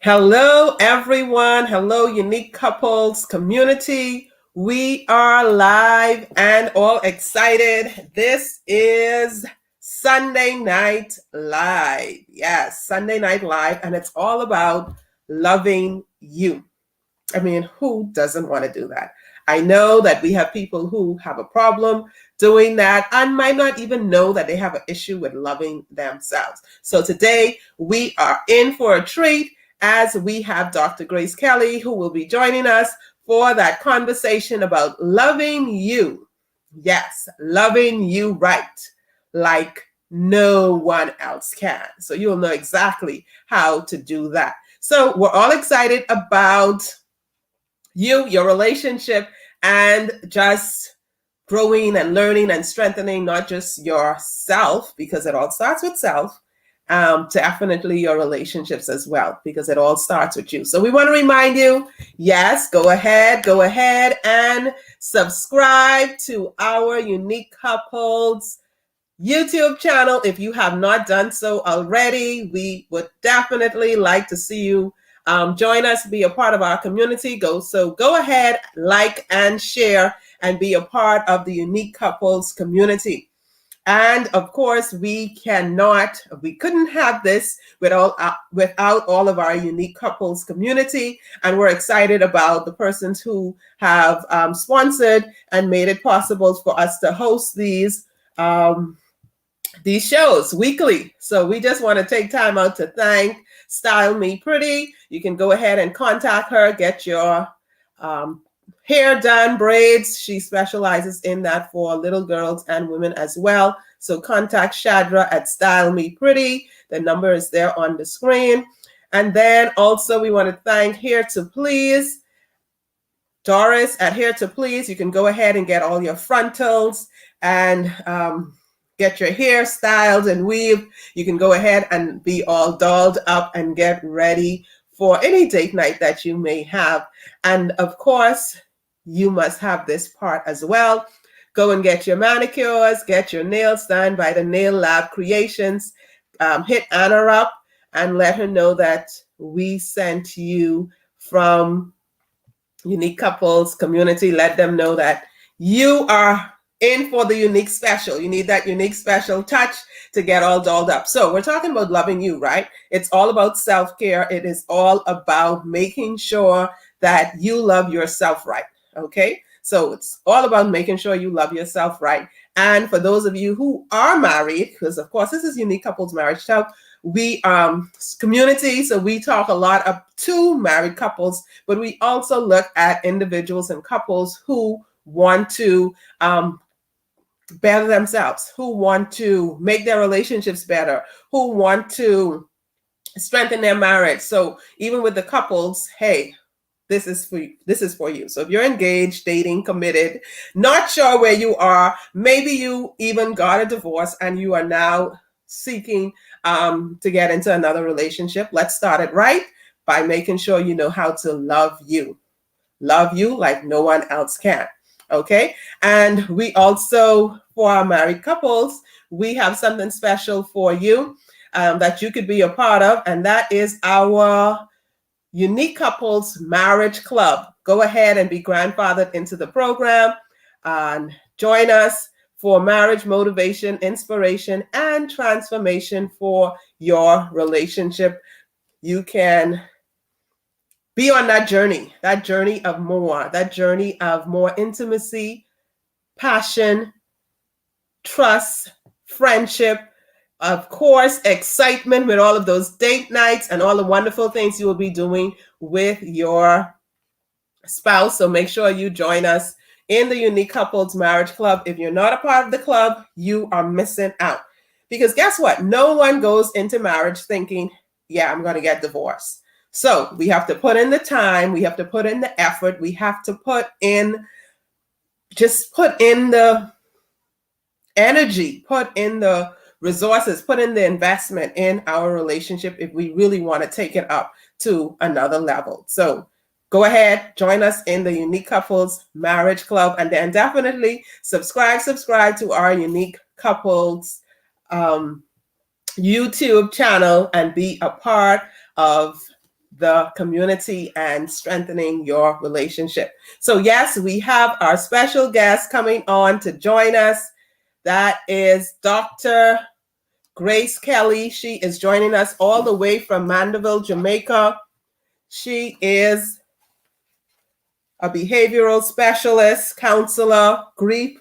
Hello, everyone. Hello, Unique Couples community. We are live and all excited. This is Sunday Night Live. Yes, Sunday Night Live, and it's all about loving you. I mean, who doesn't want to do that? I know that we have people who have a problem doing that and might not even know that they have an issue with loving themselves. So today we are in for a treat as we have Dr. Grace Kelly, who will be joining us for that conversation about loving you. Yes, loving you right, like no one else can. So you'll know exactly how to do that. So we're all excited about you, your relationship, and just growing and learning and strengthening not just yourself, because it all starts with self, definitely your relationships as well, because it all starts with you. So we want to remind you, yes, go ahead and subscribe to our Unique Couples YouTube channel. If you have not done so already, we would definitely like to see you join us, be a part of our community. Go ahead, like and share, and be a part of the Unique Couples community. And of course, we couldn't have this without all of our Unique Couples community. And we're excited about the persons who have sponsored and made it possible for us to host these shows weekly. So we just want to take time out to thank Style Me Pretty. You can go ahead and contact her, get your hair done, braids. She specializes in that for little girls and women as well. So contact Shadra at Style Me Pretty. The number is there on the screen. And then also we want to thank Here to Please. Doris at Here to Please. You can go ahead and get all your frontals and get your hair styled and weaved. You can go ahead and be all dolled up and get ready for any date night that you may have. And of course, you must have this part as well. Go and get your manicures, get your nails done by the Nail Lab Creations. Hit Anna up and let her know that we sent you from Unique Couples community. Let them know that you are in for the unique special. You need that unique special touch to get all dolled up. So we're talking about loving you, right? It's all about self-care. It is all about making sure that you love yourself right. Okay. So it's all about making sure you love yourself right. And for those of you who are married, because of course this is Unique Couples Marriage Talk, we community, so we talk a lot up to married couples, but we also look at individuals and couples who want to better themselves, who want to make their relationships better, who want to strengthen their marriage. So even with the couples, hey, this is for you. This is for you. So if you're engaged, dating, committed, not sure where you are, maybe you even got a divorce and you are now seeking to get into another relationship. Let's start it right by making sure you know how to love you. Love you like no one else can. Okay. And we also, for our married couples, we have something special for you that you could be a part of. And that is our Unique Couples Marriage Club. Go ahead and be grandfathered into the program and join us for marriage motivation, inspiration, and transformation for your relationship. You can be on that journey of more intimacy, passion, trust, friendship, of course, excitement with all of those date nights and all the wonderful things you will be doing with your spouse. So make sure you join us in the Unique Couples Marriage Club. If you're not a part of the club, you are missing out. Because guess what? No one goes into marriage thinking, yeah, I'm going to get divorced. So we have to put in the time, we have to put in the effort, we have to put in the energy, put in the resources, put in the investment in our relationship if we really want to take it up to another level. So go ahead, join us in the Unique Couples Marriage Club, and then definitely subscribe to our Unique Couples YouTube channel and be a part of the community and strengthening your relationship. So yes, we have our special guest coming on to join us. That is Dr. Grace Kelly. She is joining us all the way from Mandeville, Jamaica. She is a behavioral specialist, counselor, grief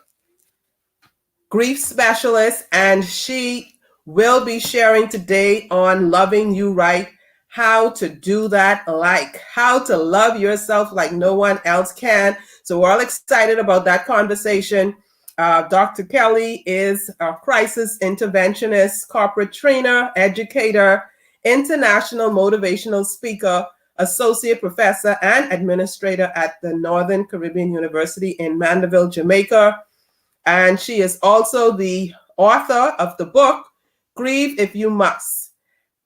specialist, and she will be sharing today on loving you right, how to do that, like how to love yourself like no one else can. So we're all excited about that conversation. Dr. Kelly is a crisis interventionist, corporate trainer, educator, international motivational speaker, associate professor, and administrator at the Northern Caribbean University in Mandeville, Jamaica. And she is also the author of the book, Grieve If You Must.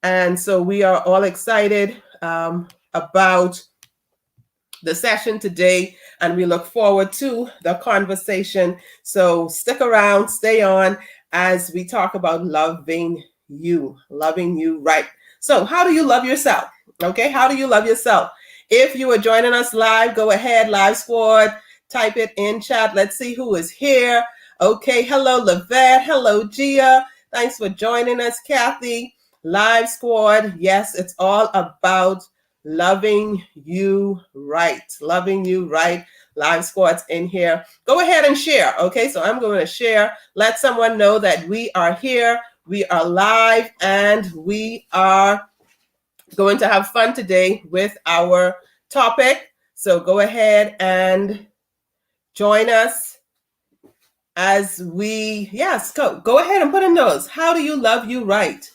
And so we are all excited about the session today, and we look forward to the conversation. So stick around, stay on as we talk about loving you right. So how do you love yourself? Okay, how do you love yourself? If you are joining us live, go ahead, Live Squad, type it in chat. Let's see who is here. Okay, hello, Lavette. Hello, Gia. Thanks for joining us, Kathy. Live Squad. Yes, it's all about loving you right. Loving you right. Live Squad's in here. Go ahead and share. Okay, so I'm going to share. Let someone know that we are here. We are live, and we are going to have fun today with our topic. So go ahead and join us as we, yes, go ahead and put in those. How do you love you right?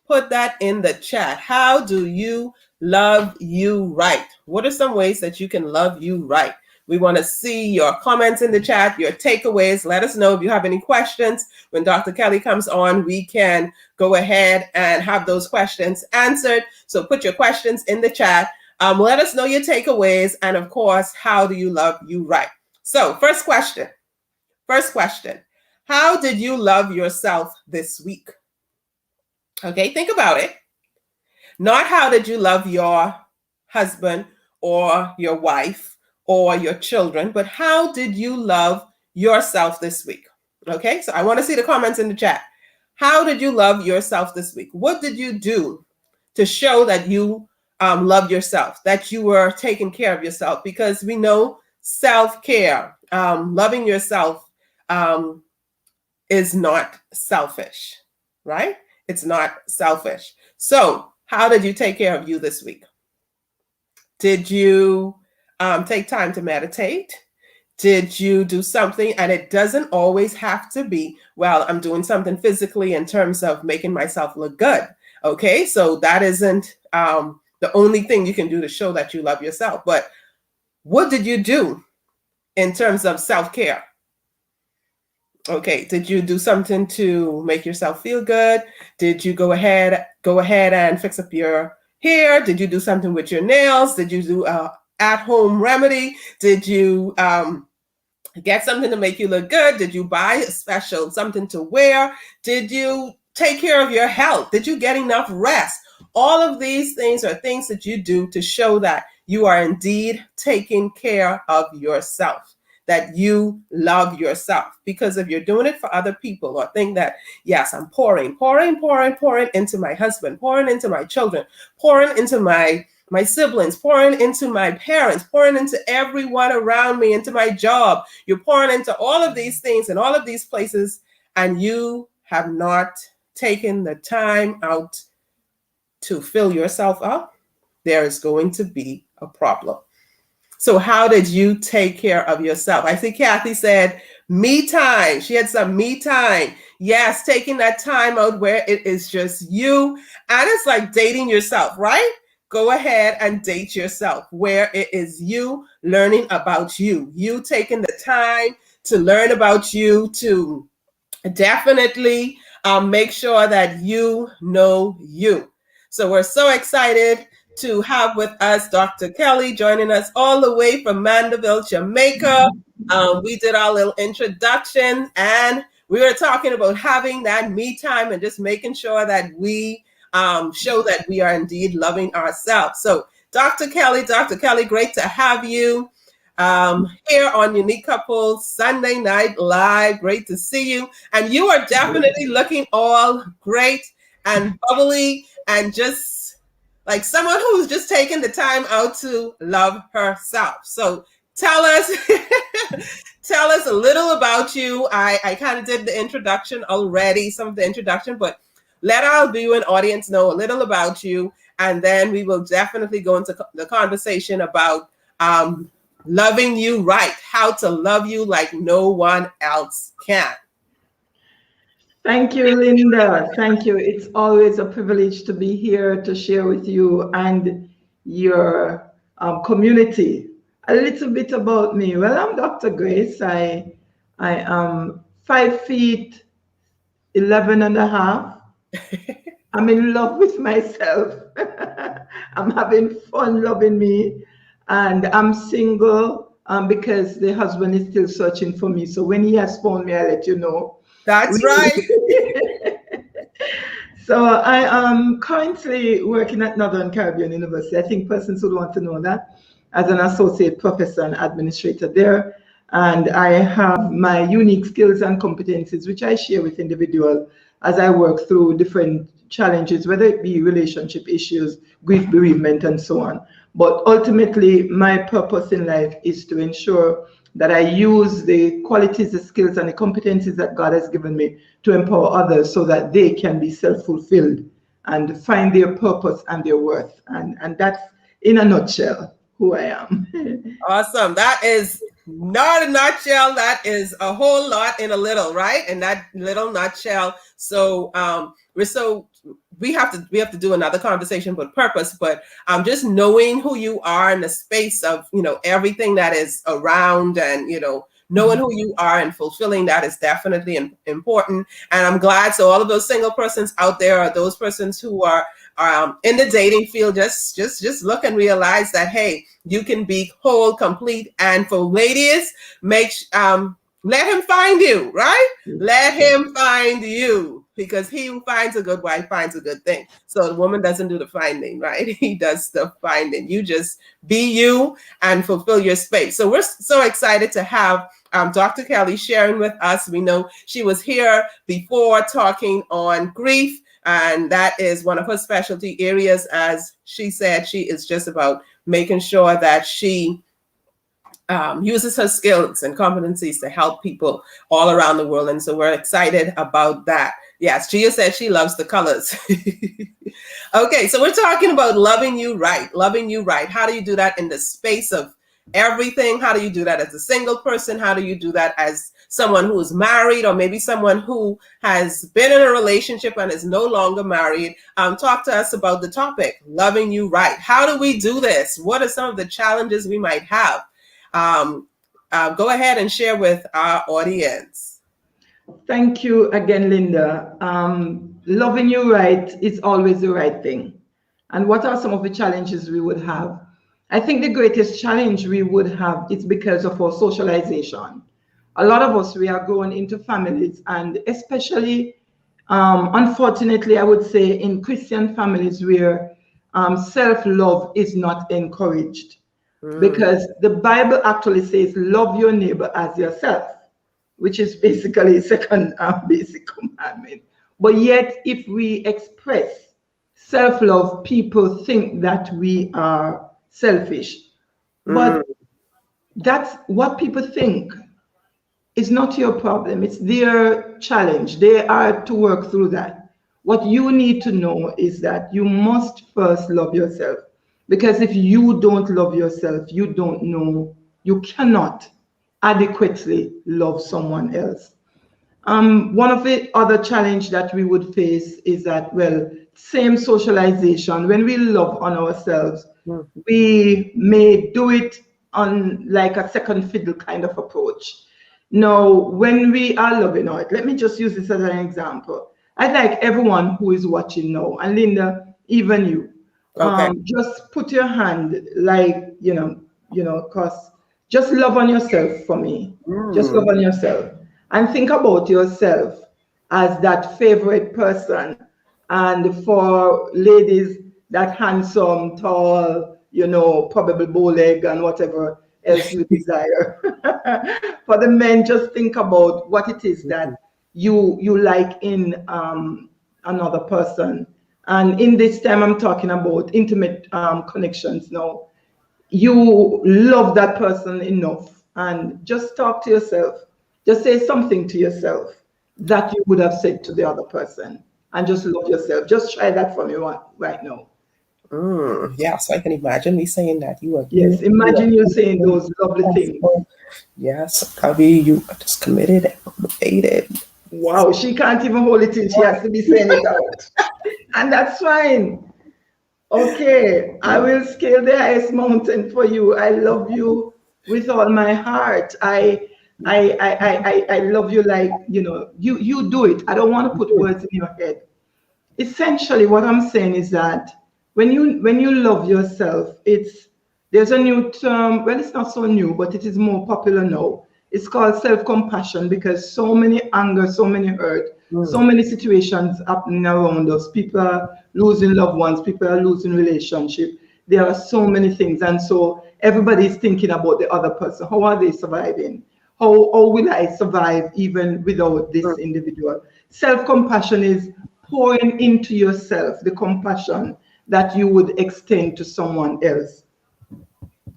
Put that in the chat. How do you love you right? What are some ways that you can love you right? We want to see your comments in the chat, your takeaways. Let us know if you have any questions. When Dr. Kelly comes on, we can go ahead and have those questions answered. So put your questions in the chat. Let us know your takeaways. And of course, how do you love you right? So first question. How did you love yourself this week? Okay, think about it. Not how did you love your husband or your wife or your children, but how did you love yourself this week? Okay, so I want to see the comments in the chat. How did you love yourself this week? What did you do to show that you loved yourself, that you were taking care of yourself? Because we know self-care, loving yourself, is not selfish, right? It's not selfish. So how did you take care of you this week? Did you take time to meditate? Did you do something? And it doesn't always have to be, well, I'm doing something physically in terms of making myself look good. Okay, so that isn't the only thing you can do to show that you love yourself. But what did you do in terms of self-care? Okay, did you do something to make yourself feel good? Did you go ahead and fix up your hair? Did you do something with your nails? Did you do a at-home remedy? Did you get something to make you look good? Did you buy a special something to wear? Did you take care of your health? Did you get enough rest? All of these things are things that you do to show that you are indeed taking care of yourself, that you love yourself. Because if you're doing it for other people, or think that, yes, I'm pouring into my husband, pouring into my children, pouring into my siblings, pouring into my parents, pouring into everyone around me, into my job. You're pouring into all of these things and all of these places, and you have not taken the time out to fill yourself up. There is going to be a problem. So how did you take care of yourself? I see Kathy said me time. She had some me time. Yes, taking that time out where it is just you. And it's like dating yourself, right? Go ahead and date yourself where it is you learning about you. You taking the time to learn about you, to definitely make sure that you know you. So we're so excited to have with us Dr. Kelly joining us all the way from Mandeville, Jamaica. We did our little introduction, and we were talking about having that me time and just making sure that we show that we are indeed loving ourselves. So Dr. Kelly. Dr. Kelly, great to have you here on Unique Couples Sunday Night Live. Great to see you. And you are definitely looking all great and bubbly and just like someone who's just taking the time out to love herself. So tell us tell us a little about you. I kind of did the introduction already, some of the introduction, but let our viewing audience know a little about you, and then we will definitely go into the conversation about loving you right, how to love you like no one else can. Thank you, Linda. Thank you. It's always a privilege to be here to share with you and your community. A little bit about me. Well, I'm Dr. Grace. I am 5 feet 11 and a half. I'm in love with myself. I'm having fun loving me. And I'm single because the husband is still searching for me. So when he has found me, I'll let you know. That's right. So I am currently working at Northern Caribbean University. I think persons would want to know that, as an associate professor and administrator there. And I have my unique skills and competencies, which I share with individuals as I work through different challenges, whether it be relationship issues, grief, bereavement, and so on. But ultimately, my purpose in life is to ensure that I use the qualities, the skills, and the competencies that God has given me to empower others so that they can be self-fulfilled and find their purpose and their worth. And that's, in a nutshell, who I am. Awesome. That is not a nutshell. That is a whole lot in a little, right? In that little nutshell. So we have to do another conversation with purpose, but just knowing who you are in the space of, everything that is around, and, knowing who you are and fulfilling that is definitely important. And I'm glad. So all of those single persons out there, are those persons who are in the dating field, just look and realize that, hey, you can be whole, complete. And for ladies, let him find you, right? Let him find you, because he who finds a good wife finds a good thing. So the woman doesn't do the finding, right? He does the finding. You just be you and fulfill your space. So we're so excited to have Dr. Kelly sharing with us. We know she was here before talking on grief, and that is one of her specialty areas. As she said, she is just about making sure that she uses her skills and competencies to help people all around the world. And so we're excited about that. Yes, Gia said she loves the colors. Okay, so we're talking about loving you right. Loving you right. How do you do that in the space of everything? How do you do that as a single person? How do you do that as someone who is married, or maybe someone who has been in a relationship and is no longer married? Talk to us about the topic, loving you right. How do we do this? What are some of the challenges we might have? Go ahead and share with our audience. Thank you again, Linda. Loving you right is always the right thing. And what are some of the challenges we would have? I think the greatest challenge we would have is because of our socialization. A lot of us, we are growing into families, and especially, unfortunately, I would say in Christian families where self-love is not encouraged. Because the Bible actually says, love your neighbor as yourself, which is basically second basic commandment. But yet, if we express self-love, people think that we are selfish. But that's what people think. It's not your problem. It's their challenge. They are to work through that. What you need to know is that you must first love yourself. Because if you don't love yourself, you don't know, you cannot adequately love someone else. One of the other challenge that we would face is that, well, same socialization. When we love on ourselves, we may do it on like a second fiddle kind of approach. Now, when we are loving out, let me just use this as an example. I'd like everyone who is watching now, and Linda, even you, just put your hand, like, because just love on yourself for me. Just love on yourself. And think about yourself as that favorite person. And for ladies, that handsome, tall, probably bow leg and whatever else you desire. For the men, just think about what it is that you like in another person. And in this time, I'm talking about intimate connections now. You love that person enough, and just talk to yourself. Just say something to yourself that you would have said to the other person, and just love yourself. Just try that for me right now. Yeah, so I can imagine me saying that you are Yes, beautiful. imagine you saying those lovely things. Yes, I'll be you are just committed and motivated. Wow, she can't even hold it in. She has to be saying it out. And that's fine. Okay, I will scale the highest mountain for you. I love you with all my heart. I love you like, you do it. I don't want to put words in your head. Essentially, what I'm saying is that when you love yourself, there's a new term. Well, it's not so new, but it is more popular now. It's called self-compassion, because so many anger, so many hurt, so many situations happening around us. People are losing loved ones, people are losing relationships. There are so many things, and so everybody is thinking about the other person. How are they surviving? How will I survive even without this individual? Self-compassion is pouring into yourself the compassion that you would extend to someone else.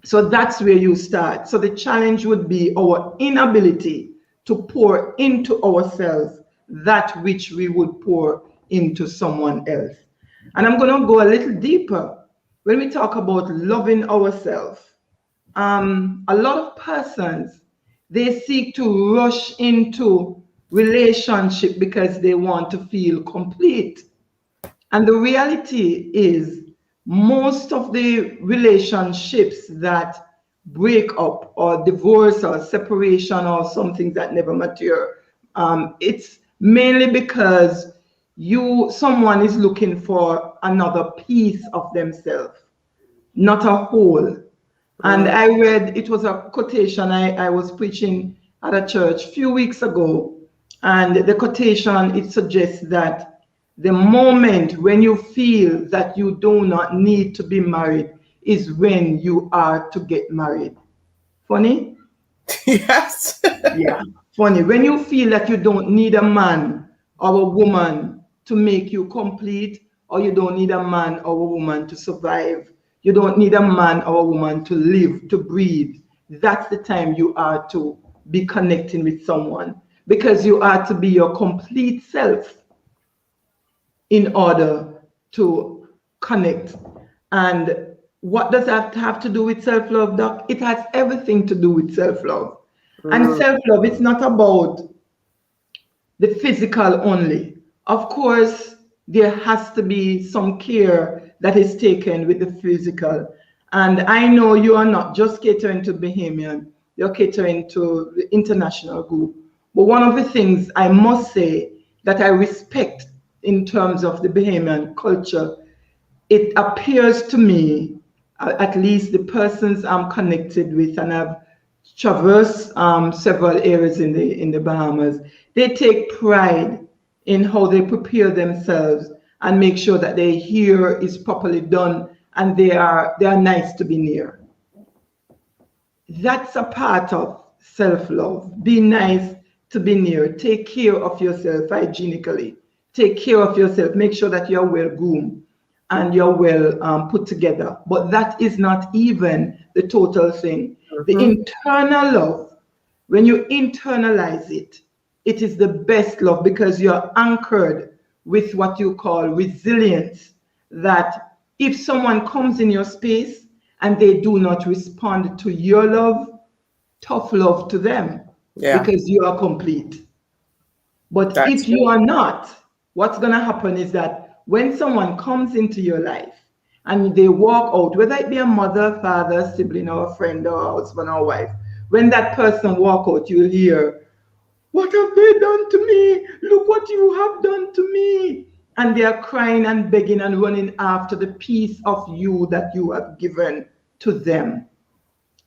So that's where you start. So the challenge would be our inability to pour into ourselves that which we would pour into someone else. And I'm going to go a little deeper. When we talk about loving ourselves, a lot of persons, they seek to rush into relationship because they want to feel complete. And the reality is, most of the relationships that break up or divorce or separation or something that never mature, it's mainly because someone is looking for another piece of themselves, not a whole. And I read, it was a quotation, I was preaching at a church a few weeks ago, and the quotation, it suggests that the moment when you feel that you do not need to be married is when you are to get married. Funny? Yes. Yeah, funny. When you feel that you don't need a man or a woman to make you complete, or you don't need a man or a woman to survive, you don't need a man or a woman to live, to breathe, that's the time you are to be connecting with someone, because you are to be your complete self in order to connect. And what does that have to do with self-love, Doc? It has everything to do with self-love. And self-love, it's not about the physical only. Of course, there has to be some care that is taken with the physical. And I know you are not just catering to Bahamian, you're catering to the international group. But one of the things I must say that I respect in terms of the Bahamian culture, it appears to me, at least the persons I'm connected with, and I've traversed several areas in the Bahamas, they take pride in how they prepare themselves and make sure that their hair is properly done and they are nice to be near. That's a part of self-love. Be nice to be near. Take care of yourself hygienically. Take care of yourself. Make sure that you're well groomed and you're well put together. But that is not even the total thing. The internal love, when you internalize it, it is the best love, because you're anchored with what you call resilience, that if someone comes in your space and they do not respond to your love, tough love to them, because you are complete. But if you are not, what's going to happen is that when someone comes into your life and they walk out, whether it be a mother, father, sibling, or a friend, or a husband or wife, when that person walk out, you'll hear, "What have they done to me? Look what you have done to me." And they are crying and begging and running after the piece of you that you have given to them.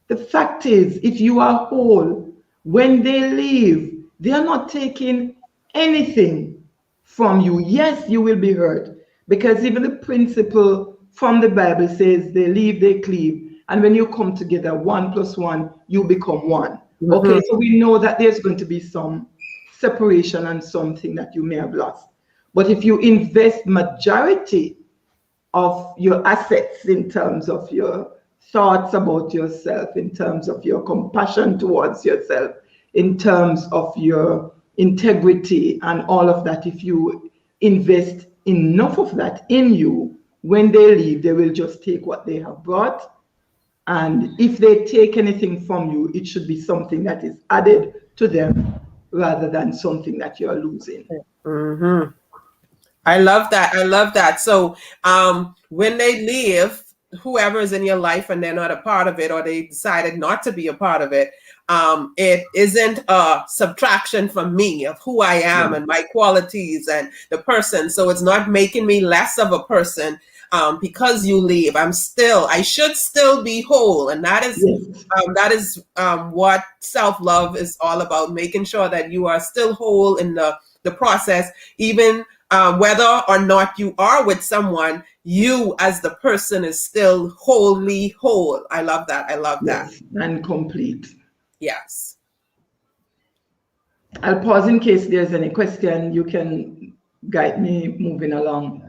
The fact is, if you are whole, when they leave, they are not taking anything from you. Yes, you will be hurt, because even the principal from the Bible says they leave, they cleave. And when you come together, 1 + 1, you become one. Okay, so we know that there's going to be some separation and something that you may have lost. But if you invest majority of your assets in terms of your thoughts about yourself, in terms of your compassion towards yourself, in terms of your integrity and all of that, if you invest enough of that in you, when they leave, they will just take what they have brought. And if they take anything from you, it should be something that is added to them rather than something that you're losing. I love that. I love that. So when they leave, whoever is in your life and they're not a part of it, or they decided not to be a part of it, it isn't a subtraction from me of who I am and my qualities and the person. So it's not making me less of a person because you leave. I should still be whole. And that is what self-love is all about, making sure that you are still whole in the process, even whether or not you are with someone, you as the person is still wholly whole. I love that. I love that. And complete. Yes. I'll pause in case there's any question. You can guide me moving along.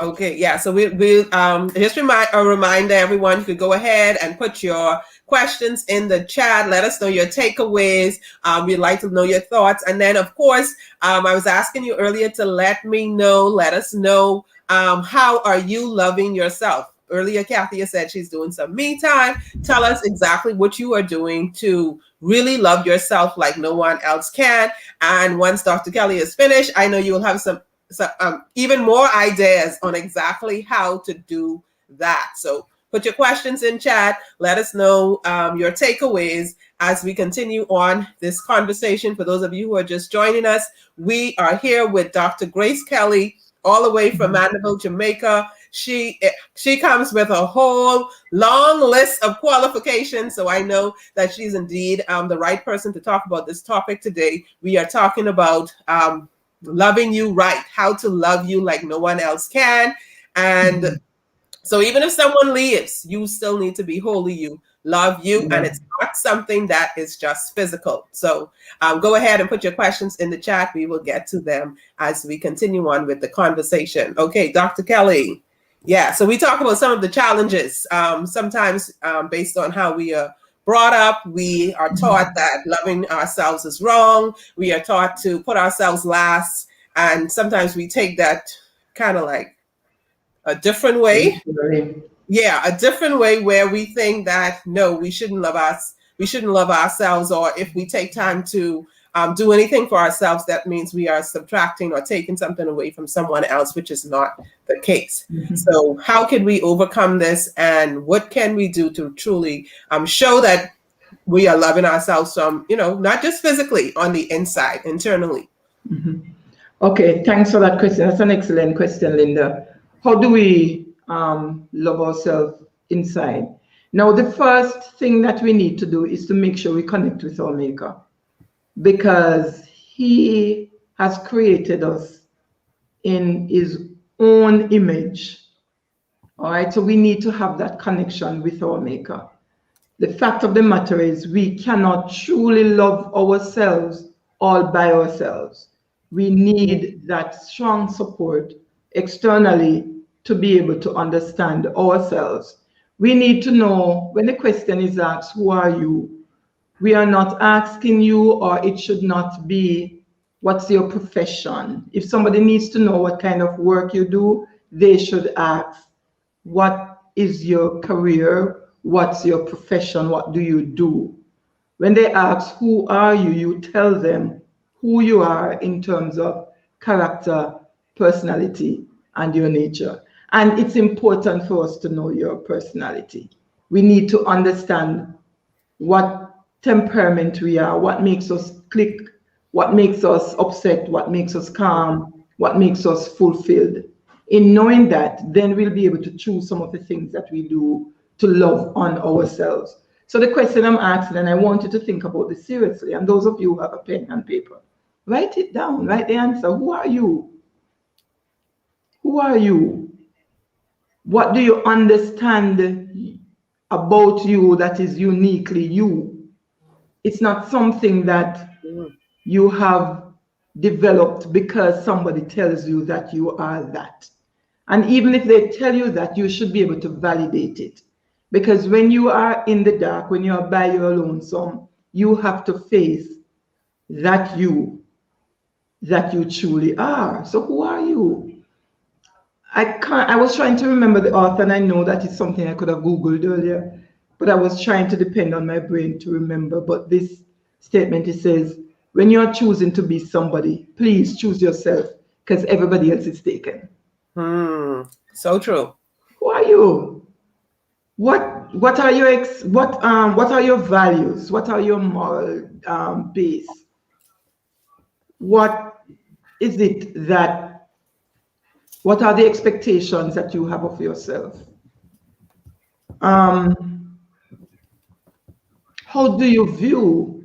Okay, yeah. So we'll just remind everyone, you could go ahead and put your questions in the chat. Let us know your takeaways. We'd like to know your thoughts. And then, of course, I was asking you earlier to let us know, how are you loving yourself? Earlier, Kathy said she's doing some me time. Tell us exactly what you are doing to really love yourself like no one else can. And once Dr. Kelly is finished, I know you will have some even more ideas on exactly how to do that. So put your questions in chat. Let us know your takeaways as we continue on this conversation. For those of you who are just joining us, we are here with Dr. Grace Kelly, all the way from Mandeville, Jamaica. She comes with a whole long list of qualifications, so I know that she's indeed the right person to talk about this topic today. We are talking about loving you right, how to love you like no one else can. And so even if someone leaves, you still need to be wholly you, love you, and it's not something that is just physical. So go ahead and put your questions in the chat. We will get to them as we continue on with the conversation. Okay, Dr. Kelly. Yeah, so we talk about some of the challenges, sometimes based on how we are brought up. We are taught that loving ourselves is wrong. We are taught to put ourselves last. And sometimes we take that kind of like a different way. Yeah, a different way where we think that, no, we shouldn't love us. We shouldn't love ourselves. Or if we take time to do anything for ourselves, that means we are subtracting or taking something away from someone else, which is not the case. So how can we overcome this, and what can we do to truly show that we are loving ourselves from, not just physically, on the inside, internally? Okay, thanks for that question. That's an excellent question, Linda. How do we love ourselves inside? Now, the first thing that we need to do is to make sure we connect with our Maker, because He has created us in His own image. All right, so we need to have that connection with our Maker. The fact of the matter is, we cannot truly love ourselves all by ourselves. We need that strong support externally to be able to understand ourselves. We need to know, when the question is asked, who are you? We are not asking you, or it should not be, what's your profession? If somebody needs to know what kind of work you do, they should ask, what is your career? What's your profession? What do you do? When they ask, who are you? You tell them who you are in terms of character, personality, and your nature. And it's important for us to know your personality. We need to understand what temperament we are, what makes us click, what makes us upset, what makes us calm, what makes us fulfilled. In knowing that, then we'll be able to choose some of the things that we do to love on ourselves. So the question I'm asking, and I want you to think about this seriously, and those of you who have a pen and paper, write it down, write the answer. Who are you? Who are you? What do you understand about you that is uniquely you? It's not something that you have developed because somebody tells you that you are that. And even if they tell you that, you should be able to validate it. Because when you are in the dark, when you are by your lonesome, you have to face that you truly are. So who are you? I was trying to remember the author, and I know that is something I could have Googled earlier, but I was trying to depend on my brain to remember. But this statement, it says, when you're choosing to be somebody, please choose yourself, because everybody else is taken. So true. Who are you? What are your what are your values? What are your moral base? What is it that? What are the expectations that you have of yourself? How do you view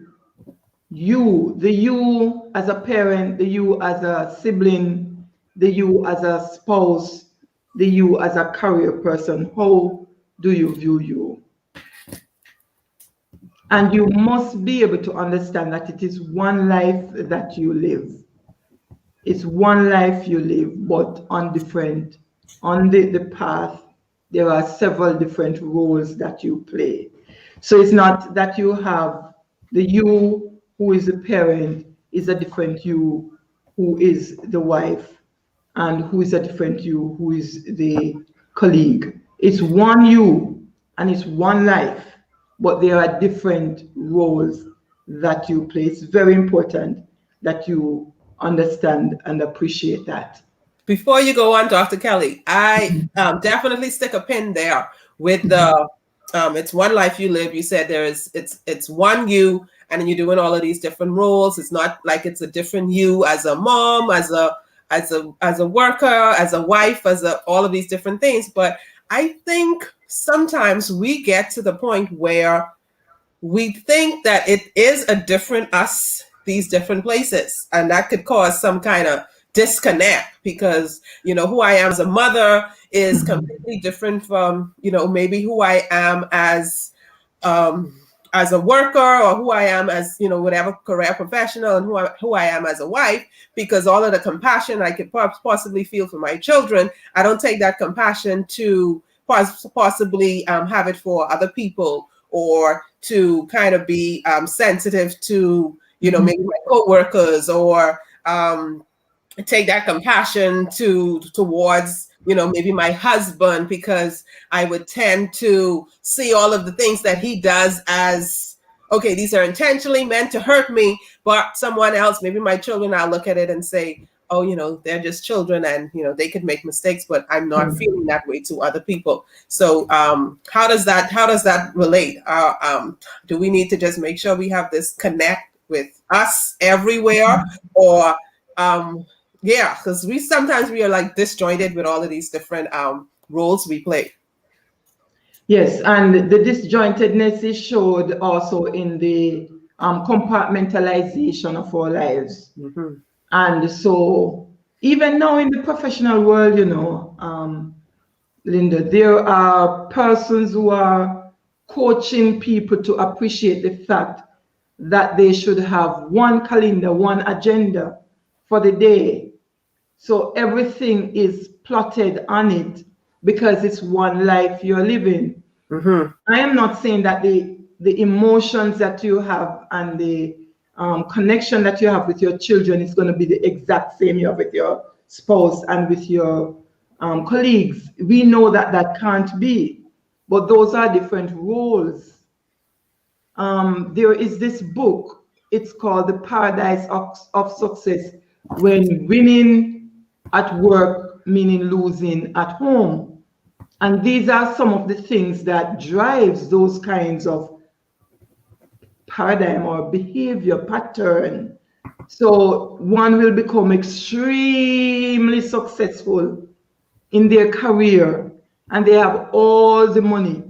you, the you as a parent, the you as a sibling, the you as a spouse, the you as a career person? How do you view you? And you must be able to understand that it is one life that you live. It's one life you live, but on the path, there are several different roles that you play. So it's not that you have the you who is the parent is a different you who is the wife, and who is a different you who is the colleague. It's one you and it's one life, but there are different roles that you play. It's very important that you understand and appreciate that. Before you go on, Dr. Kelly, I definitely stick a pin there with the it's one life you live. You said it's one you, and then you're doing all of these different roles. It's not like it's a different you as a mom, as a worker, as a wife, all of these different things. But I think sometimes we get to the point where we think that it is a different us, these different places, and that could cause some kind of disconnect, because who I am as a mother is completely different from maybe who I am as a worker, or who I am as whatever career professional, and who I am as a wife, because all of the compassion I could possibly feel for my children, I don't take that compassion to possibly have it for other people, or to kind of be sensitive to maybe my coworkers, or take that compassion towards maybe my husband, because I would tend to see all of the things that he does as, okay, these are intentionally meant to hurt me, but someone else, maybe my children, I'll look at it and say, oh, they're just children, and they could make mistakes, but I'm not feeling that way to other people. So how does that relate? Do we need to just make sure we have this connect with us everywhere, or yeah, because sometimes we are like disjointed with all of these different roles we play. Yes, and the disjointedness is showed also in the compartmentalization of our lives. And so even now in the professional world, Linda, there are persons who are coaching people to appreciate the fact that they should have one calendar, one agenda for the day. So everything is plotted on it, because it's one life you're living. I am not saying that the emotions that you have and the connection that you have with your children is going to be the exact same you have with your spouse and with your colleagues. We know that can't be, but those are different roles. There is this book, it's called The Paradise of Success, when winning at work meaning losing at home. And these are some of the things that drives those kinds of paradigm or behavior pattern. So one will become extremely successful in their career, and they have all the money.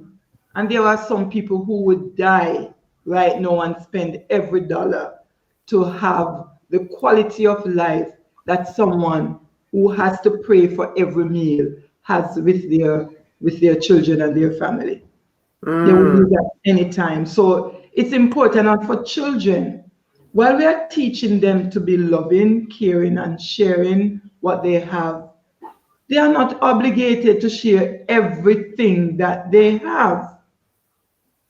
And there are some people who would die right now and spend every dollar to have the quality of life that someone who has to pray for every meal has with their with their children and their family. They will do that anytime. So it's important. And for children, while we are teaching them to be loving, caring, and sharing what they have, they are not obligated to share everything that they have.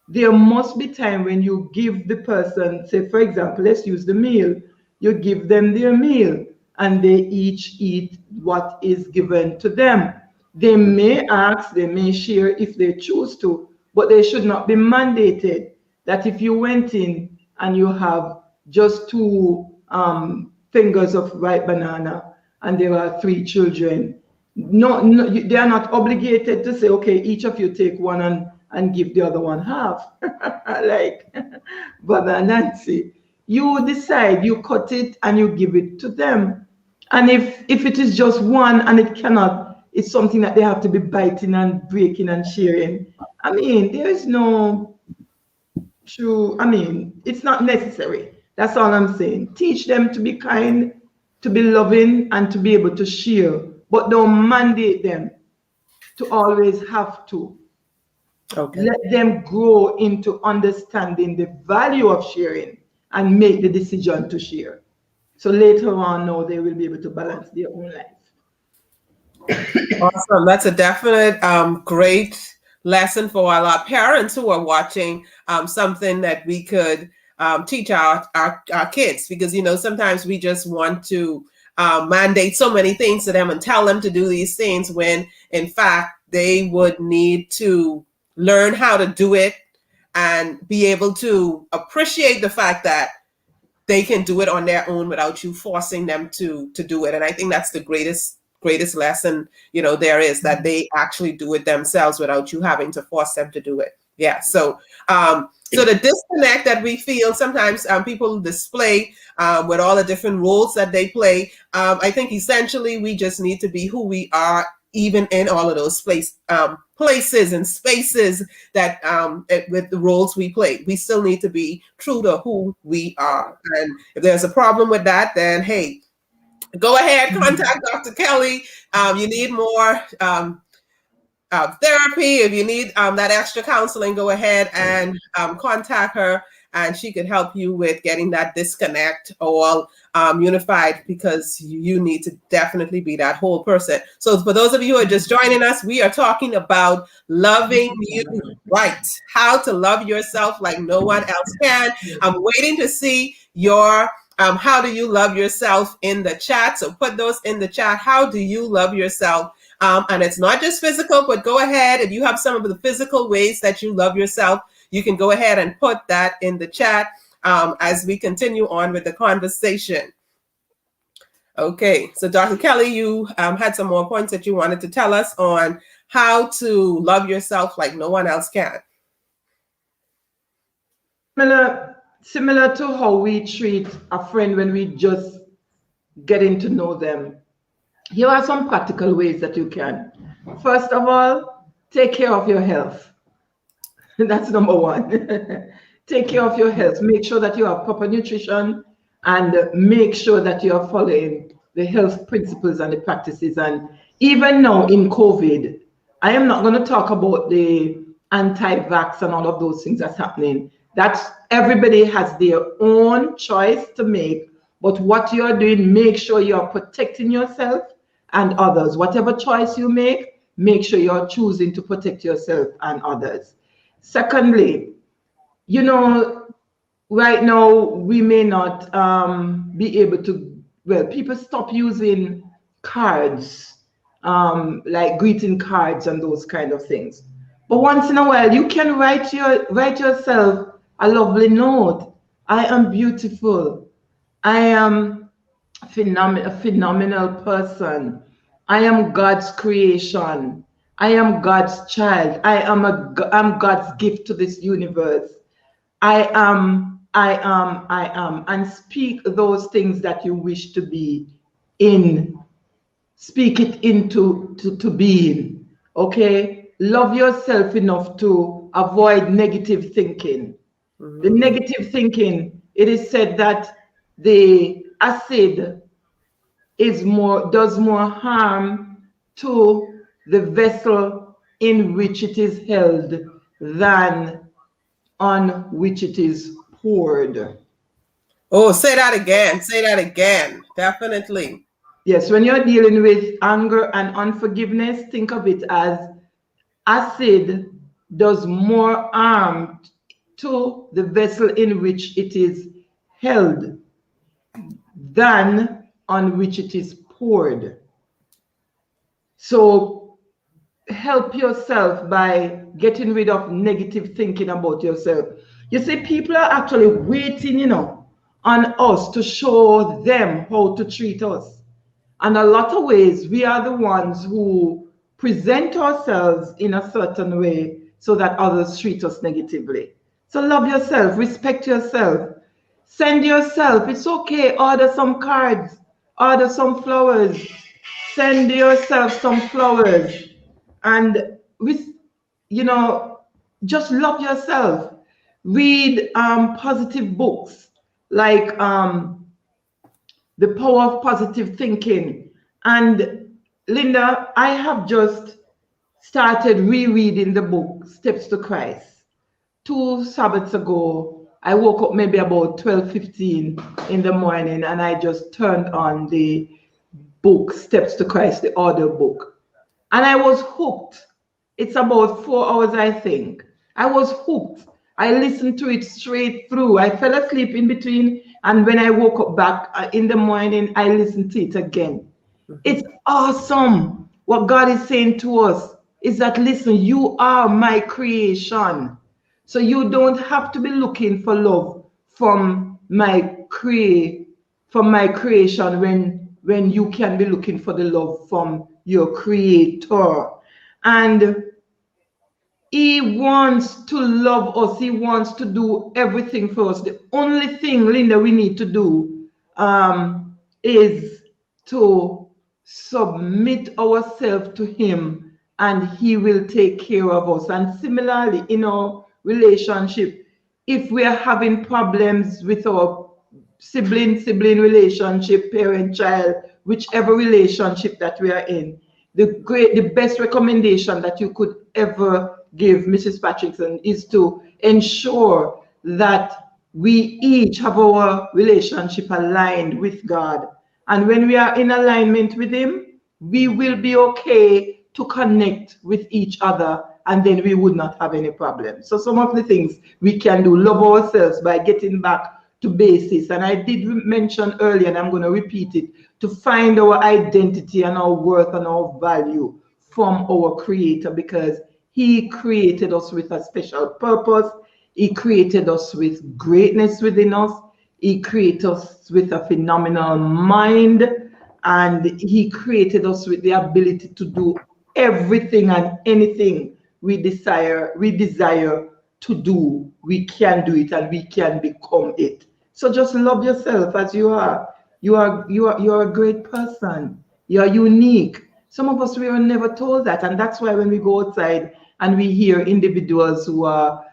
There must be time when you give the person, say, for example, let's use the meal. You give them their meal and they each eat what is given to them. They may ask, they may share if they choose to, but they should not be mandated that if you went in and you have just 2 fingers of ripe banana and there are 3 children, no, they are not obligated to say, okay, each of you take one and give the other one half. Like Brother Nancy, you decide, you cut it and you give it to them. And if it is just one and it cannot, it's something that they have to be biting and breaking and sharing. I mean, there is no true, I mean, it's not necessary. That's all I'm saying. Teach them to be kind, to be loving, and to be able to share, but don't mandate them to always have to. Okay. Let them grow into understanding the value of sharing and make the decision to share. So later on, now they will be able to balance their own life. Awesome. That's a definite great lesson for all our parents who are watching, something that we could teach our kids, because, you know, sometimes we just want to mandate so many things to them and tell them to do these things when, in fact, they would need to learn how to do it and be able to appreciate the fact that they can do it on their own without you forcing them to do it. And I think that's the greatest lesson, you know, there is, that they actually do it themselves without you having to force them to do it. Yeah. So the disconnect that we feel sometimes people display with all the different roles that they play, I think essentially we just need to be who we are, even in all of those places and spaces that with the roles we play. We still need to be true to who we are. And if there's a problem with that, then hey, go ahead, contact Dr. Kelly. You need more therapy. If you need that extra counseling, go ahead and contact her, and she could help you with getting that disconnect all unified, because you need to definitely be that whole person. So for those of you who are just joining us, we are talking about loving you right, how to love yourself like no one else can. I'm waiting to see your how do you love yourself in the chat. So put those in the chat. How do you love yourself? And it's not just physical, but go ahead. If you have some of the physical ways that you love yourself, you can go ahead and put that in the chat as we continue on with the conversation. Okay, so Dr. Kelly, you had some more points that you wanted to tell us on how to love yourself like no one else can. Similar to how we treat a friend when we just getting to know them. Here are some practical ways that you can. First of all, take care of your health. That's number one. Take care of your health. Make sure that you have proper nutrition, and make sure that you are following the health principles and the practices. And even now in COVID, I am not going to talk about the anti-vax and all of those things that's happening. That's everybody has their own choice to make. But what you are doing, make sure you are protecting yourself and others. Whatever choice you make sure you're choosing to protect yourself and others. Secondly, you know, right now we may not be able to, well, people stop using cards, like greeting cards and those kind of things. But once in a while, you can write yourself a lovely note. I am beautiful. I am a phenomenal person. I am God's creation. I am God's child. I'm God's gift to this universe. I am, and speak those things that you wish to be in. Speak it into being. Okay? Love yourself enough to avoid negative thinking. Mm-hmm. The negative thinking, it is said that the acid does more harm to the vessel in which it is held than on which it is poured. Oh, say that again. Say that again. Definitely. Yes, when you're dealing with anger and unforgiveness, think of it as acid does more harm to the vessel in which it is held than on which it is poured. So help yourself by getting rid of negative thinking about yourself. You see, people are actually waiting, on us to show them how to treat us. And a lot of ways, we are the ones who present ourselves in a certain way so that others treat us negatively. So love yourself, respect yourself, send yourself. It's okay, order some cards, order some flowers, send yourself some flowers, and just love yourself. Read positive books like The Power of Positive Thinking. And Linda, I have just started rereading the book Steps to Christ. 2 Sabbaths ago, I woke up maybe about 12:15 in the morning, and I just turned on the book Steps to Christ, the audio book. And I was hooked. It's about 4 hours, I think. I was hooked. I listened to it straight through. I fell asleep in between, and when I woke up back in the morning, I listened to it again. It's awesome. What God is saying to us is that, listen, you are my creation. So you don't have to be looking for love from my creation when you can be looking for the love from your creator. And he wants to love us. He wants to do everything for us. The only thing, Linda, we need to do is to submit ourselves to him, and he will take care of us. And similarly, in our relationship, if we are having problems with our sibling relationship, parent child, whichever relationship that we are in, the best recommendation that you could ever give Mrs. Patrickson is to ensure that we each have our relationship aligned with God. And when we are in alignment with him, we will be okay to connect with each other, and then we would not have any problem. So some of the things we can do, love ourselves by getting back to basis. And I did mention earlier, and I'm going to repeat it, to find our identity and our worth and our value from our creator, because he created us with a special purpose. He created us with greatness within us. He created us with a phenomenal mind, and he created us with the ability to do everything and anything we desire to do. We can do it, and we can become it. So just love yourself as you are. You're a great person. You're unique. Some of us, we were never told that, and that's why when we go outside and we hear individuals who are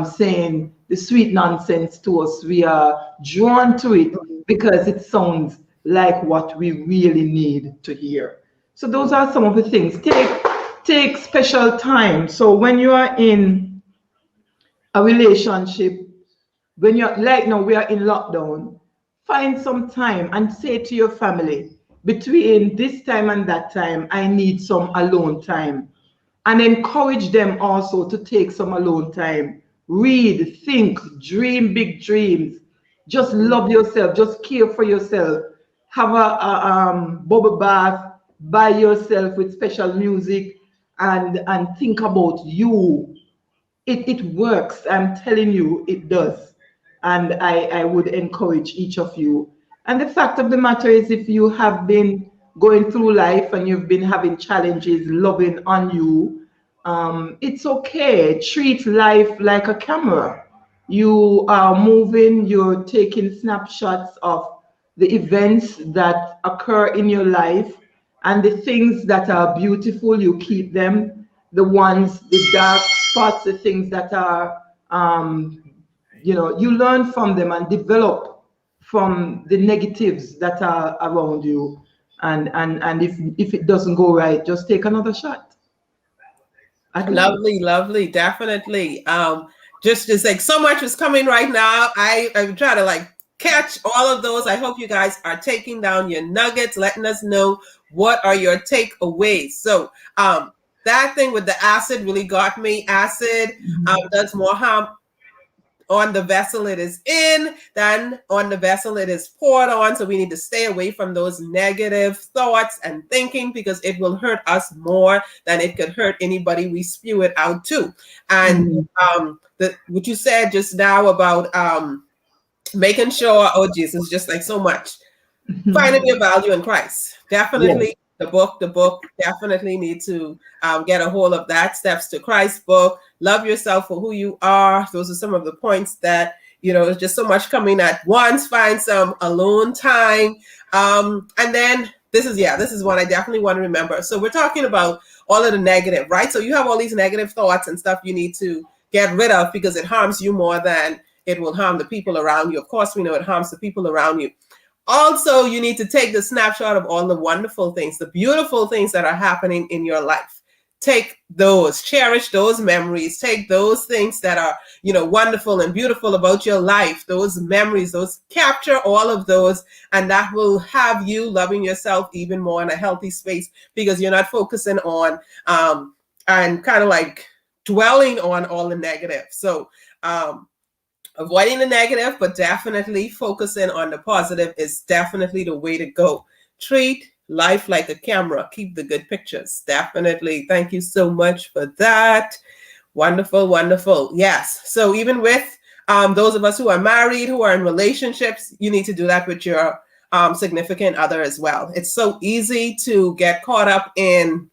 saying the sweet nonsense to us, we are drawn to it because it sounds like what we really need to hear. So those are some of the things. Take special time. So when you are in a relationship, when you're like now we are in lockdown, find some time and say to your family, between this time and that time, I need some alone time. And encourage them also to take some alone time. Read, think, dream big dreams. Just love yourself. Just care for yourself. Have a bubble bath by yourself with special music, and think about you. It works. I'm telling you, it does. And I would encourage each of you. And the fact of the matter is, if you have been going through life and you've been having challenges loving on you, it's okay. Treat life like a camera. You are moving, you're taking snapshots of the events that occur in your life, and the things that are beautiful, you keep them. The dark spots, the things that are, you learn from them and develop from the negatives that are around you. And if it doesn't go right, just take another shot. Lovely, lovely, definitely. Just like so much is coming right now. I'm trying to like catch all of those. I hope you guys are taking down your nuggets, letting us know what are your takeaways. So that thing with the acid really got me. Acid does more harm on the vessel it is in than on the vessel it is poured on. So we need to stay away from those negative thoughts and thinking, because it will hurt us more than it could hurt anybody we spew it out to. And what you said just now about making sure, oh Jesus, just like so much, finding your value in Christ. Definitely. Yes. The book definitely need to get a hold of that. Steps to Christ book. Love yourself for who you are. Those are some of the points that, it's just so much coming at once. Find some alone time. And then this is one I definitely want to remember. So we're talking about all of the negative, right? So you have all these negative thoughts and stuff you need to get rid of, because it harms you more than it will harm the people around you. Of course, we know it harms the people around you. Also, you need to take the snapshot of all the wonderful things, the beautiful things that are happening in your life. Take those, cherish those memories, take those things that are, wonderful and beautiful about your life, those memories, capture all of those, and that will have you loving yourself even more in a healthy space, because you're not focusing on and kind of like dwelling on all the negative. So, avoiding the negative, but definitely focusing on the positive is definitely the way to go. Treat life like a camera. Keep the good pictures. Definitely. Thank you so much for that. Wonderful, wonderful. Yes. So even with those of us who are married, who are in relationships, you need to do that with your significant other as well. It's so easy to get caught up in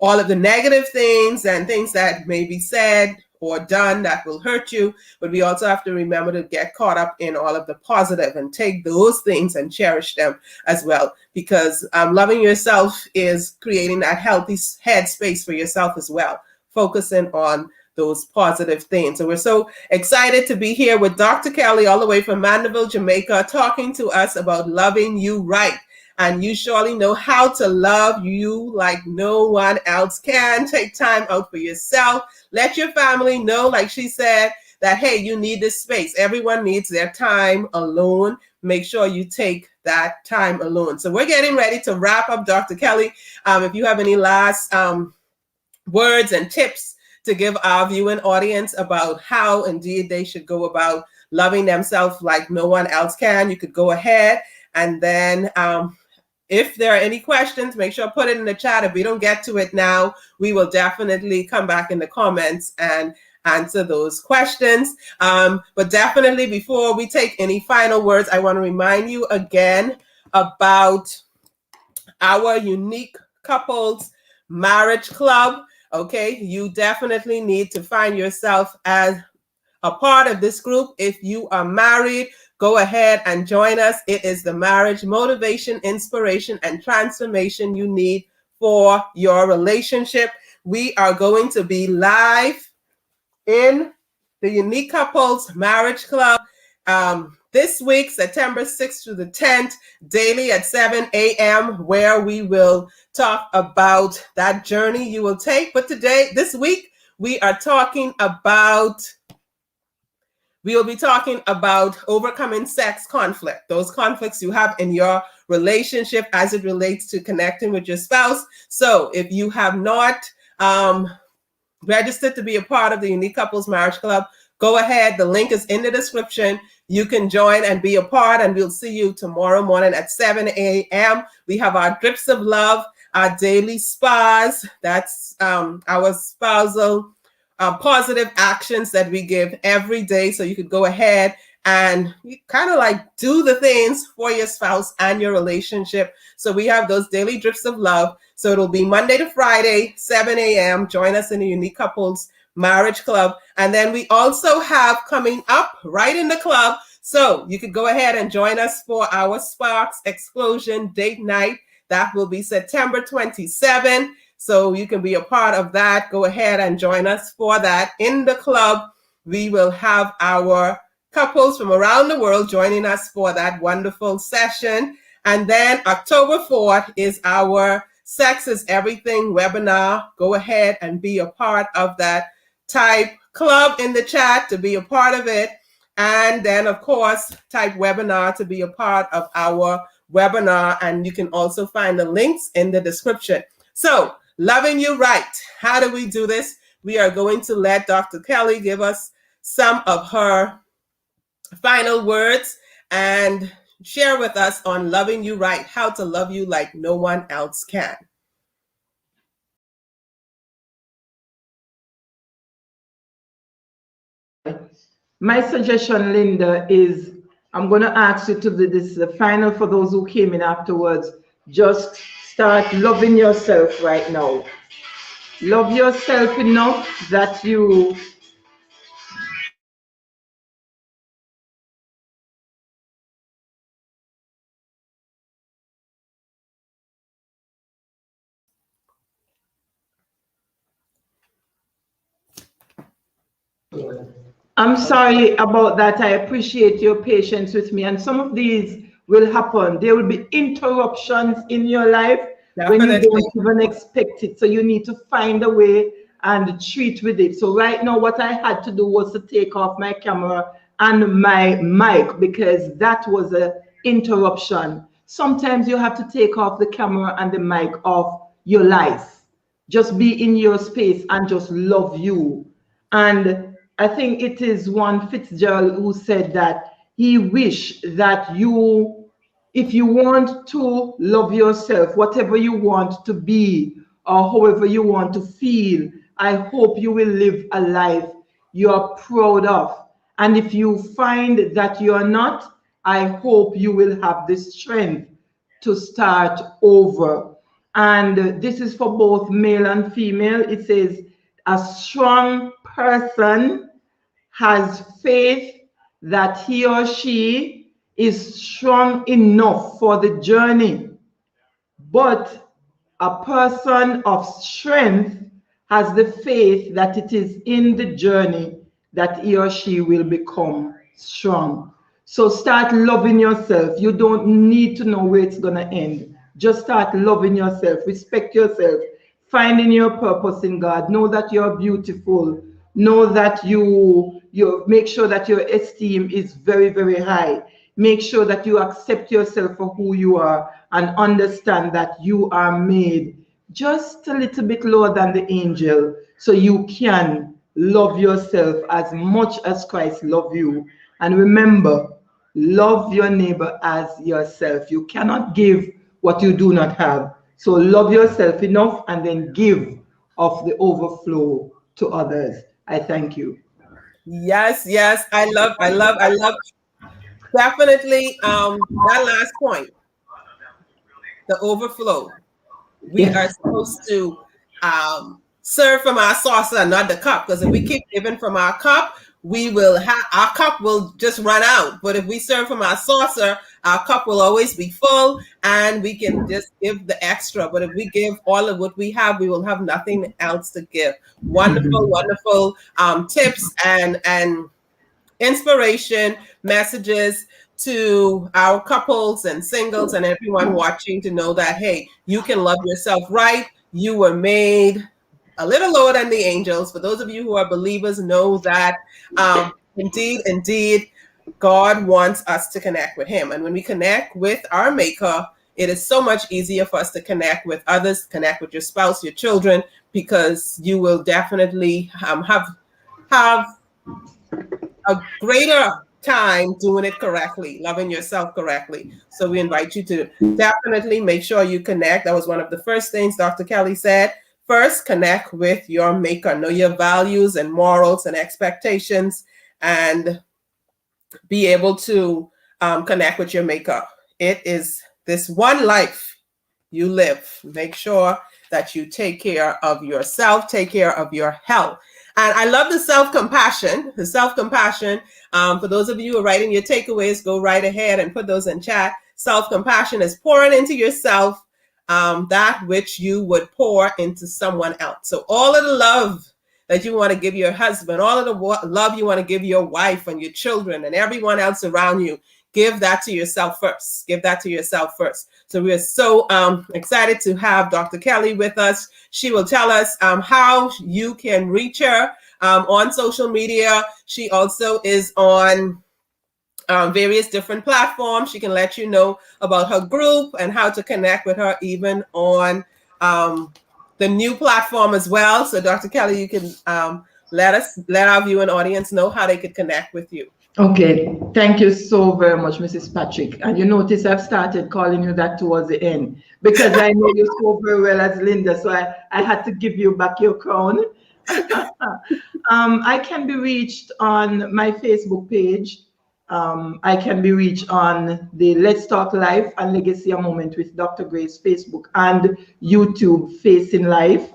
all of the negative things and things that may be said or done that will hurt you, but we also have to remember to get caught up in all of the positive and take those things and cherish them as well, because loving yourself is creating that healthy headspace for yourself as well, focusing on those positive things. So we're so excited to be here with Dr. Kelly all the way from Mandeville, Jamaica, talking to us about loving you right. And you surely know how to love you like no one else can. Take time out for yourself. Let your family know, like she said, that, hey, you need this space. Everyone needs their time alone. Make sure you take that time alone. So we're getting ready to wrap up, Dr. Kelly. If you have any last words and tips to give our viewing audience about how indeed they should go about loving themselves like no one else can, you could go ahead. And then if there are any questions, make sure to put it in the chat. If we don't get to it now, we will definitely come back in the comments and answer those questions. But definitely, before we take any final words, I want to remind you again about our unique couples marriage club. Okay, you definitely need to find yourself as a part of this group. If you are married, go ahead and join us. It is the marriage motivation, inspiration, and transformation you need for your relationship. We are going to be live in the Unique Couples Marriage Club this week, September 6th through the 10th, daily at 7 a.m., where we will talk about that journey you will take. But this week, we will be talking about overcoming sex conflict, those conflicts you have in your relationship as it relates to connecting with your spouse. So if you have not registered to be a part of the Unique Couples Marriage Club, go ahead. The link is in the description. You can join and be a part, and we'll see you tomorrow morning at 7 a.m. We have our Drips of Love, our daily spas. That's our spousal positive actions that we give every day. So you could go ahead and you kind of like do the things for your spouse and your relationship. So we have those daily drips of love. So it'll be Monday to Friday, 7 a.m. Join us in the Unique Couples Marriage Club. And then we also have coming up right in the club. So you could go ahead and join us for our Sparks Explosion Date Night. That will be September 27th. So you can be a part of that. Go ahead and join us for that. In the club, we will have our couples from around the world joining us for that wonderful session. And then October 4th is our Sex is Everything webinar. Go ahead and be a part of that. Type club in the chat to be a part of it. And then, of course, type webinar to be a part of our webinar. And you can also find the links in the description. So, Loving You Right. How do we do this? We are going to let Dr. Kelly give us some of her final words and share with us on Loving You Right, how to love you like no one else can. My suggestion, Linda, is I'm going to ask you to do this, the final for those who came in afterwards. Just start loving yourself right now. Love yourself enough that you I'm sorry about that. I appreciate your patience with me. And some of these will happen. There will be interruptions in your life when you don't even expect it. So you need to find a way and treat with it. So right now, what I had to do was to take off my camera and my mic because that was an interruption. Sometimes you have to take off the camera and the mic of your life. Just be in your space and just love you. And I think it is one Fitzgerald who said that he wished that you, if you want to love yourself, whatever you want to be or however you want to feel, I hope you will live a life you are proud of. And if you find that you are not, I hope you will have the strength to start over. And this is for both male and female. It says, a strong person has faith that he or she is strong enough for the journey, but a person of strength has the faith that it is in the journey that he or she will become strong. So start loving yourself. You don't need to know where it's going to end. Just start loving yourself, respect yourself, finding your purpose in God. Know that you're beautiful. Know that you make sure that your esteem is very, very high. Make sure that you accept yourself for who you are and understand that you are made just a little bit lower than the angel, so you can love yourself as much as Christ loved you. And remember, love your neighbor as yourself. You cannot give what you do not have. So love yourself enough and then give of the overflow to others. I thank you. Yes, yes. I love definitely that last point, the overflow. We are supposed to serve from our saucer, not the cup, because if we keep giving from our cup, we will have, our cup will just run out. But if we serve from our saucer, our cup will always be full and we can just give the extra. But if we give all of what we have, we will have nothing else to give. Wonderful, wonderful tips and inspiration messages to our couples and singles and everyone watching, to know that, hey, you can love yourself right. You were made a little lower than the angels. For those of you who are believers, know that indeed, God wants us to connect with him. And when we connect with our maker, it is so much easier for us to connect with others, connect with your spouse, your children, because you will definitely have a greater time doing it correctly, loving yourself correctly. So we invite you to definitely make sure you connect. That was one of the first things Dr. Kelly said. First, connect with your maker. Know your values and morals and expectations, and be able to connect with your maker. It is this one life you live. Make sure that you take care of yourself, take care of your health. And I love the self-compassion. The self-compassion, for those of you who are writing your takeaways, go right ahead and put those in chat. Self-compassion is pouring into yourself that which you would pour into someone else. So all of the love that you want to give your husband, all of the love you want to give your wife and your children and everyone else around you, give that to yourself first. Give that to yourself first. So we are so excited to have Dr. Kelly with us. She will tell us how you can reach her on social media. She also is on various different platforms. She can let you know about her group and how to connect with her even on the new platform as well. So Dr. Kelly, you can let our viewing audience know how they could connect with you. Okay, thank you so very much, Mrs. Patrick. And you notice I've started calling you that towards the end because I know you so very well as Linda, so I had to give you back your crown. I can be reached on my Facebook page. I can be reached on the Let's Talk Life and Legacy a Moment with Dr. Grace Facebook and YouTube Facing Life.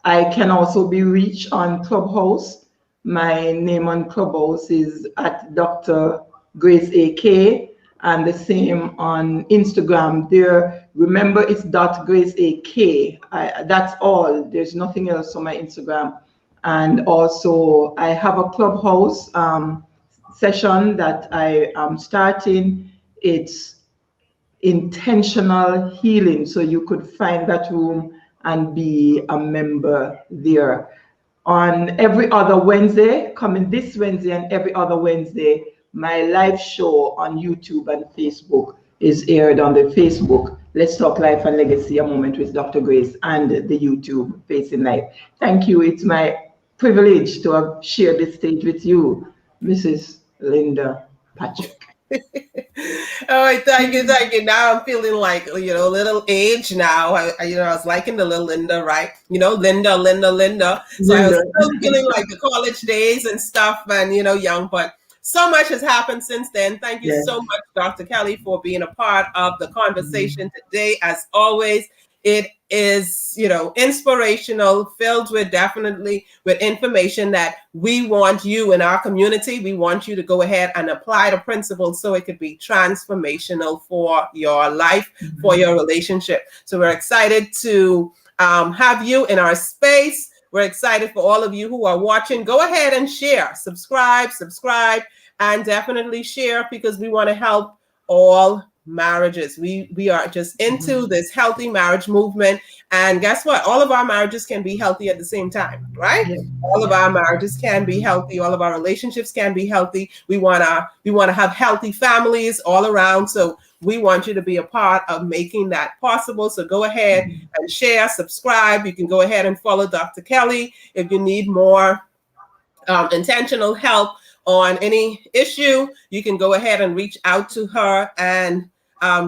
I can also be reached on Clubhouse. My name on Clubhouse is at Dr. Grace AK, and the same on Instagram. There, remember it's .Grace AK. That's all. There's nothing else on my Instagram. And also, I have a Clubhouse session that I am starting. It's intentional healing. So you could find that room and be a member there. On every other Wednesday, coming this Wednesday and every other Wednesday, my live show on YouTube and Facebook is aired on the Facebook Let's Talk Life and Legacy, a Moment with Dr. Grace, and the YouTube Facing Life. Thank you. It's my privilege to have shared this stage with you, Mrs. Linda Patrick. All right, thank you. Now I'm feeling like, a little age now. I was liking the little Linda, right? Linda. So I was still feeling like the college days and stuff and, young, but so much has happened since then. Thank you so much, Dr. Kelly, for being a part of the conversation today. As always, it is, inspirational, filled with information that we want you in our community. We want you to go ahead and apply the principles so it could be transformational for your life, for your relationship. So we're excited to have you in our space. We're excited for all of you who are watching. Go ahead and share, subscribe, and definitely share, because we want to help all marriages. We are just into this healthy marriage movement, and guess what? All of our marriages can be healthy at the same time, right? All of our marriages can be healthy. All of our relationships can be healthy. We want to have healthy families all around. So we want you to be a part of making that possible. So go ahead and share, subscribe. You can go ahead and follow Dr. Kelly if you need more intentional help on any issue. You can go ahead and reach out to her and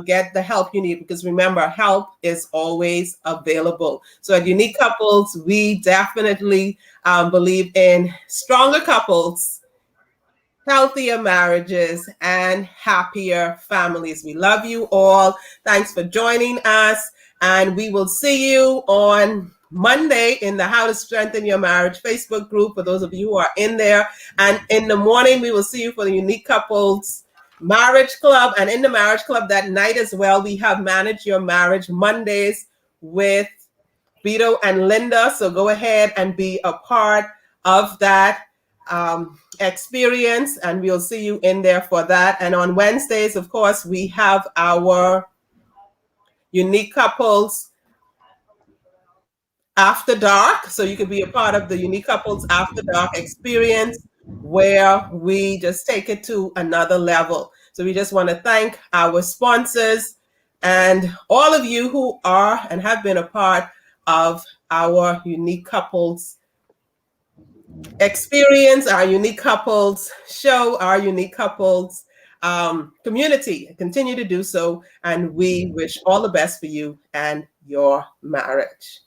get the help you need, because remember, help is always available. So at Unique Couples, we definitely believe in stronger couples, healthier marriages, and happier families. We love you all. Thanks for joining us, and we will see you on Monday in the How to Strengthen Your Marriage Facebook group, for those of you who are in there. And in the morning, we will see you for the Unique Couples Marriage Club. And in the Marriage Club that night as well, we have Manage Your Marriage Mondays with Vito and Linda. So go ahead and be a part of that experience, and we'll see you in there for that. And on Wednesdays, of course, we have our Unique Couples After Dark. So you could be a part of the Unique Couples After Dark experience, where we just take it to another level. So we just want to thank our sponsors and all of you who are and have been a part of our Unique Couples experience, our Unique Couples show, our Unique Couples community. Continue to do so, and we wish all the best for you and your marriage.